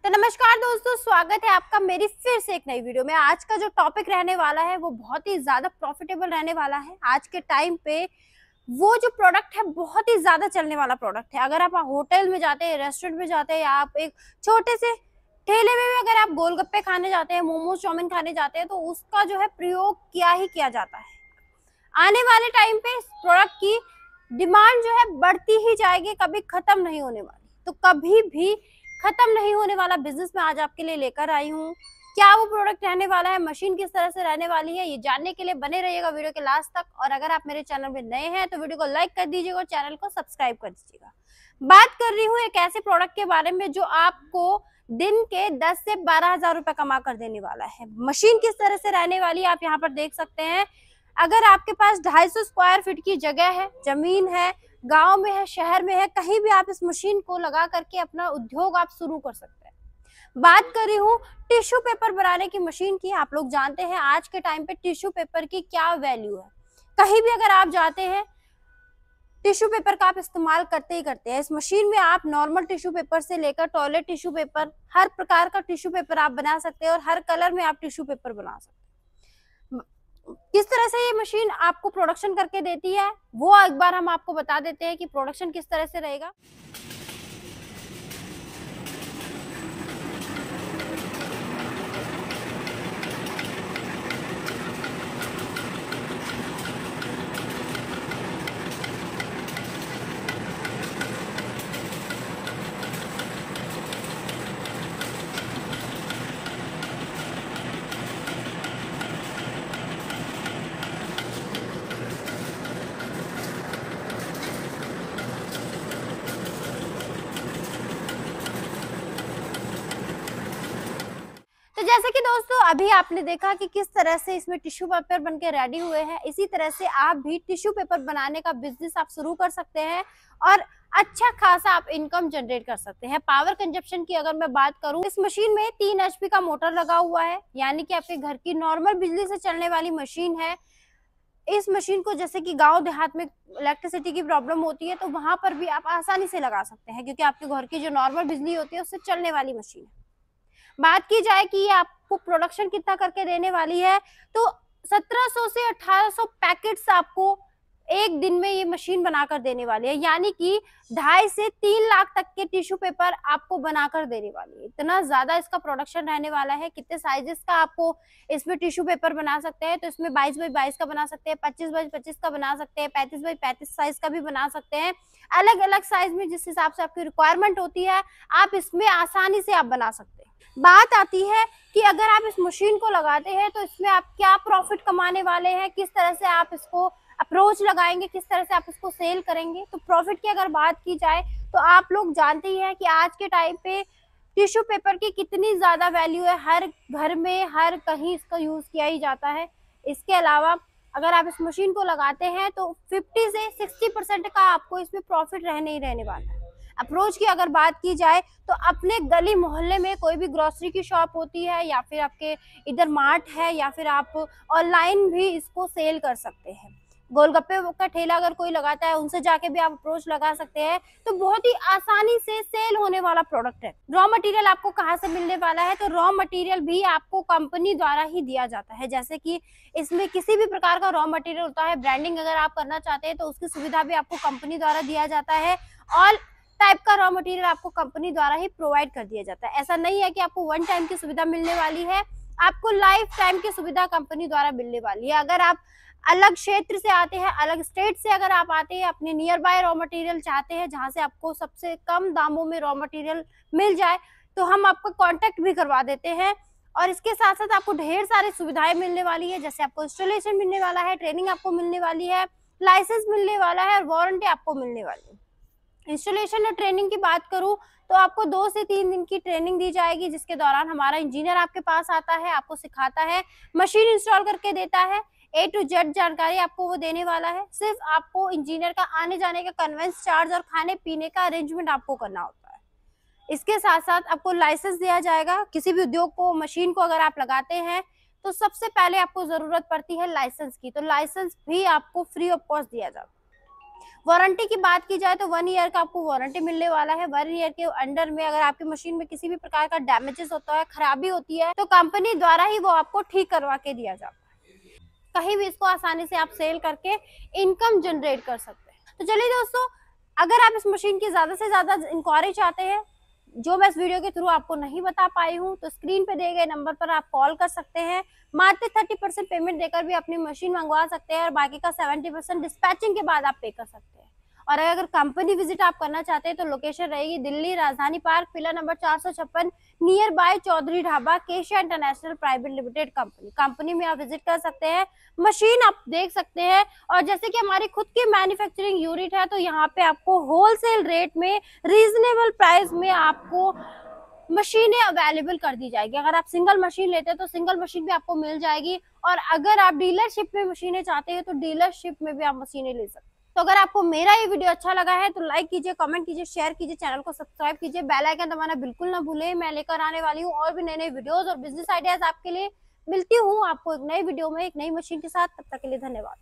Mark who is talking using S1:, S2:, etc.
S1: तो नमस्कार दोस्तों, स्वागत है आपका मेरी फिर से एक नई वीडियो में। आज का जो टॉपिक रहने वाला है वो बहुत ही ज्यादा प्रॉफिटेबल रहने वाला है। आज के टाइम पे वो जो प्रोडक्ट है बहुत ही ज्यादा चलने वाला प्रोडक्ट है। अगर आप होटल में जाते हैं, रेस्टोरेंट में जाते हैं, या आप एक छोटे से ठेले में भी अगर आप गोलगप्पे खाने जाते हैं, मोमोज चाउमीन खाने जाते हैं, तो उसका जो है प्रयोग किया ही किया जाता है। आने वाले टाइम पे इस प्रोडक्ट की डिमांड जो है बढ़ती ही जाएगी, कभी खत्म नहीं होने वाली। तो कभी भी खत्म नहीं होने वाला बिजनेस मैं आज आपके लिए लेकर आई हूँ। क्या वो प्रोडक्ट रहने वाला है, मशीन किस तरह से रहने वाली है, ये जानने के लिए बने रहिएगा वीडियो के लास्ट तक। और अगर आप मेरे चैनल में नए हैं तो वीडियो को लाइक कर दीजिएगा और चैनल को सब्सक्राइब कर दीजिएगा। बात कर रही हूँ एक ऐसे प्रोडक्ट के बारे में जो आपको दिन के 10 से 12,000 रुपए कमा कर देने वाला है। मशीन किस तरह से रहने वाली है आप यहाँ पर देख सकते हैं। अगर आपके पास 250 स्क्वायर फीट की जगह है, जमीन है, गांव में है, शहर में है, कहीं भी आप इस मशीन को लगा करके अपना उद्योग आप शुरू कर सकते हैं। बात कर रही हूँ टिश्यू पेपर बनाने की मशीन की। आप लोग जानते हैं आज के टाइम पे टिश्यू पेपर की क्या वैल्यू है। कहीं भी अगर आप जाते हैं टिश्यू पेपर का आप इस्तेमाल करते ही करते हैं। इस मशीन में आप नॉर्मल टिश्यू पेपर से लेकर टॉयलेट टिश्यू पेपर, हर प्रकार का टिश्यू पेपर आप बना सकते हैं और हर कलर में आप टिश्यू पेपर बना सकते हैं। किस तरह से ये मशीन आपको प्रोडक्शन करके देती है वो एक बार हम आपको बता देते हैं कि प्रोडक्शन किस तरह से रहेगा। तो जैसे कि दोस्तों अभी आपने देखा कि किस तरह से इसमें टिश्यू पेपर बनके रेडी हुए हैं, इसी तरह से आप भी टिश्यू पेपर बनाने का बिजनेस आप शुरू कर सकते हैं और अच्छा खासा आप इनकम जनरेट कर सकते हैं। पावर कंजप्शन की अगर मैं बात करूं, इस मशीन में 3 HP का मोटर लगा हुआ है, यानी कि आपके घर की नॉर्मल बिजली से चलने वाली मशीन है। इस मशीन को जैसे कि गांव देहात में इलेक्ट्रिसिटी की प्रॉब्लम होती है तो वहां पर भी आप आसानी से लगा सकते हैं, क्योंकि आपके घर की जो नॉर्मल बिजली होती है उससे चलने वाली मशीन है। बात की जाए कि ये आपको प्रोडक्शन कितना करके देने वाली है, तो 1700 से 1800 पैकेट्स आपको एक दिन में ये मशीन बनाकर देने वाली है, यानी कि 2.5 से 3 लाख तक के टिश्यू पेपर आपको बनाकर देने वाली है। इतना ज्यादा इसका प्रोडक्शन रहने वाला है। कितने साइजेस का आपको इसमें टिश्यू पेपर बना सकते हैं, तो इसमें 22 बाई 22 का बना सकते हैं, 25 बाई 25 का बना सकते हैं, 35 बाई 35 साइज का भी बना सकते हैं। अलग अलग साइज में जिस हिसाब से आपकी रिक्वायरमेंट होती है आप इसमें आसानी से आप बना सकते हैं। बात आती है कि अगर आप इस मशीन को लगाते हैं तो इसमें आप क्या प्रॉफिट कमाने वाले हैं, किस तरह से आप इसको अप्रोच लगाएंगे, किस तरह से आप इसको सेल करेंगे। तो प्रॉफिट की अगर बात की जाए तो आप लोग जानते ही हैं कि आज के टाइम पे टिश्यू पेपर की कितनी ज्यादा वैल्यू है। हर घर में हर कहीं इसका यूज किया ही जाता है। इसके अलावा अगर आप इस मशीन को लगाते हैं तो 50 से 60% का आपको इसमें प्रॉफिट रहने ही रहने वाला है। अप्रोच की अगर बात की जाए तो अपने गली मोहल्ले में कोई भी ग्रोसरी की शॉप होती है, या फिर आपके इधर मार्ट है, या फिर आप ऑनलाइन भी इसको सेल कर सकते हैं। गोलगप्पे का ठेला अगर कोई लगाता है उनसे जाके भी आप अप्रोच लगा सकते हैं। तो बहुत ही आसानी से सेल होने वाला प्रोडक्ट है। रॉ मटेरियल आपको कहाँ से मिलने वाला है, तो रॉ मटेरियल भी आपको कंपनी द्वारा ही दिया जाता है। जैसे कि इसमें किसी भी प्रकार का रॉ मटेरियल होता है, ब्रांडिंग अगर आप करना चाहते हैं तो उसकी सुविधा भी आपको कंपनी द्वारा दिया जाता है। ऑल टाइप का रॉ मटेरियल आपको कंपनी द्वारा ही प्रोवाइड कर दिया जाता है। ऐसा नहीं है कि आपको वन टाइम की सुविधा मिलने वाली है, आपको लाइफ टाइम की सुविधा कंपनी द्वारा मिलने वाली है। अगर आप अलग क्षेत्र से आते हैं, अलग स्टेट से अगर आप आते हैं, अपने नियर बाय रॉ मटेरियल चाहते हैं जहां से आपको सबसे कम दामों में रॉ मटेरियल मिल जाए, तो हम आपको कांटेक्ट भी करवा देते हैं। और इसके साथ साथ आपको ढेर सारी सुविधाएं मिलने वाली है, जैसे आपको इंस्टॉलेशन मिलने वाला है, ट्रेनिंग आपको मिलने वाली है, लाइसेंस मिलने वाला है और वारंटी आपको मिलने वाली है। इंस्टॉलेशन और ट्रेनिंग की बात करूं तो आपको 2 से 3 दिन की ट्रेनिंग दी जाएगी, जिसके दौरान हमारा इंजीनियर आपके पास आता है, आपको सिखाता है, मशीन इंस्टॉल करके देता है, A to Z जानकारी आपको वो देने वाला है। सिर्फ आपको इंजीनियर का आने जाने का कन्वेंस चार्ज और खाने पीने का अरेंजमेंट आपको करना होता है। इसके साथ साथ आपको लाइसेंस दिया जाएगा। किसी भी उद्योग को, मशीन को अगर आप लगाते हैं तो सबसे पहले आपको जरूरत पड़ती है लाइसेंस की, तो लाइसेंस भी आपको फ्री ऑफ कॉस्ट दिया जाता है। वारंटी की बात की जाए तो 1 ईयर का आपको वारंटी मिलने वाला है। 1 ईयर के अंडर में अगर आपकी मशीन में किसी भी प्रकार का डैमेजेस होता है, खराबी होती है, तो कंपनी द्वारा ही वो आपको ठीक करवा के दिया जाता है। कहीं भी इसको आसानी से आप सेल करके इनकम जनरेट कर सकते हैं। तो चलिए दोस्तों, अगर आप इस मशीन की ज्यादा से ज्यादा इंक्वायरी चाहते हैं जो मैं इस वीडियो के थ्रू आपको नहीं बता पाई हूँ, तो स्क्रीन पे दिए गए नंबर पर आप कॉल कर सकते हैं। मात्र 30% पेमेंट देकर भी अपनी मशीन मंगवा सकते हैं और बाकी का 70% डिस्पैचिंग के बाद आप पे कर सकते हैं। और अगर कंपनी विजिट आप करना चाहते हैं तो लोकेशन रहेगी Delhi Rajdhani park, pillar number 456, near by Chaudhary dhaba, Keshiya international private limited company में आप विजिट कर सकते हैं। मशीन आप देख सकते हैं, और जैसे कि हमारी खुद की मैन्युफैक्चरिंग यूनिट है, तो यहाँ पे आपको होलसेल रेट में रीजनेबल प्राइस में आपको मशीनें अवेलेबल कर दी जाएगी। अगर आप सिंगल मशीन लेते हैं तो सिंगल मशीन भी आपको मिल जाएगी, और अगर आप डीलरशिप में मशीनें चाहते हैं तो डीलरशिप में भी आप मशीनें ले सकते हैं। तो अगर आपको मेरा ये वीडियो अच्छा लगा है तो लाइक कीजिए, कमेंट कीजिए, शेयर कीजिए, चैनल को सब्सक्राइब कीजिए, बेल आइकन दबाना बिल्कुल ना भूलें। मैं लेकर आने वाली हूँ और भी नए नए वीडियोस और बिजनेस आइडियाज आपके लिए। मिलती हूँ आपको एक नई वीडियो में एक नई मशीन के साथ। तब तक के लिए धन्यवाद।